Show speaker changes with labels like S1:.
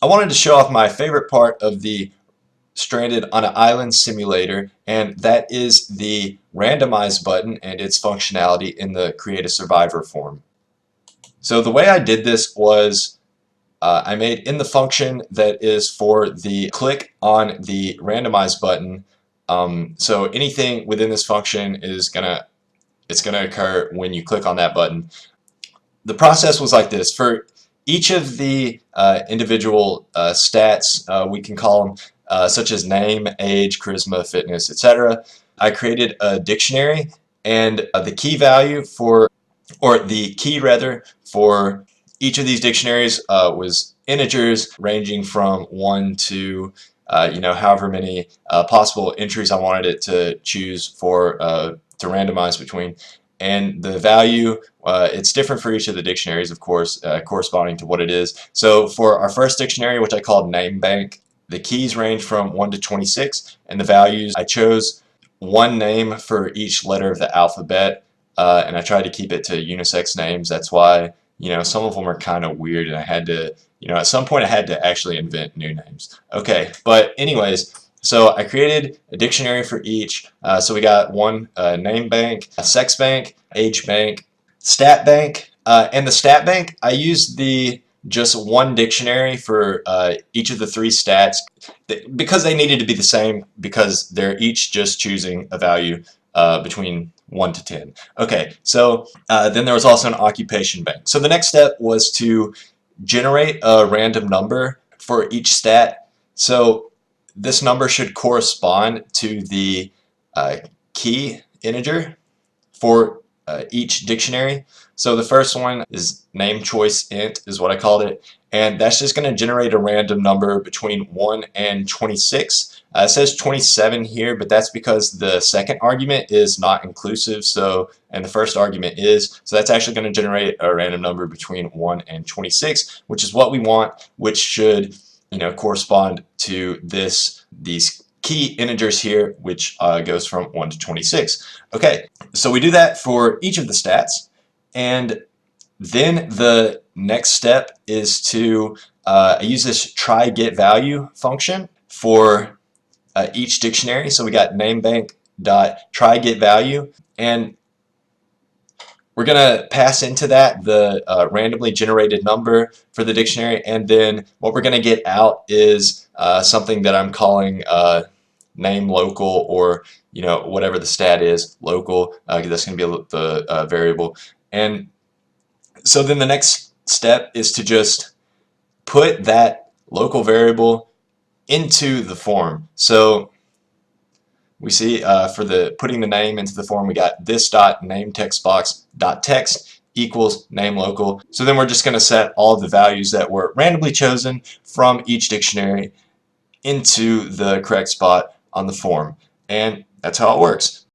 S1: I wanted to show off my favorite part of the Stranded on an Island simulator, and that is the Randomize button and its functionality in the Create a Survivor form. So the way I did this was I made in the function that is for the click on the Randomize button. So anything within this function is gonna occur when you click on that button. The process was like this. For each of the individual stats, we can call them such as name, age, charisma, fitness, etc. I created a dictionary, and the key value for, or the key rather, for each of these dictionaries was integers ranging from 1 to however many possible entries I wanted it to choose for to randomize between. And the value, it's different for each of the dictionaries, of course, corresponding to what it is. So for our first dictionary, which I called Name Bank, the keys range from 1 to 26, and the values, I chose one name for each letter of the alphabet, and I tried to keep it to unisex names. That's why, some of them are kind of weird, and I had to, at some point I had to actually invent new names. Okay, but anyways, so I created a dictionary for each. So we got one name bank, a sex bank, age bank, stat bank, and the stat bank, I used the just one dictionary for each of the three stats because they needed to be the same, because they're each just choosing a value between 1 to 10. Okay, so then there was also an occupation bank. So the next step was to generate a random number for each stat. So this number should correspond to the key integer for each dictionary. So the first one is name choice int is what I called it, and that's just going to generate a random number between 1 and 26. It says 27 here, but that's because the second argument is not inclusive, and the first argument is, so that's actually going to generate a random number between 1 and 26, which is what we want, which should correspond to these key integers here, which goes from 1 to 26. Okay, so we do that for each of the stats, and then the next step is to I use this try get value function for each dictionary. So we got namebank dot try get value, and we're gonna pass into that the randomly generated number for the dictionary, and then what we're gonna get out is something that I'm calling name local, or whatever the stat is, local, because that's going to be the variable. And so then the next step is to just put that local variable into the form. So we see for the putting the name into the form, we got this dot name text box dot text equals name local. So then we're just going to set all of the values that were randomly chosen from each dictionary into the correct spot on the form, and that's how it works.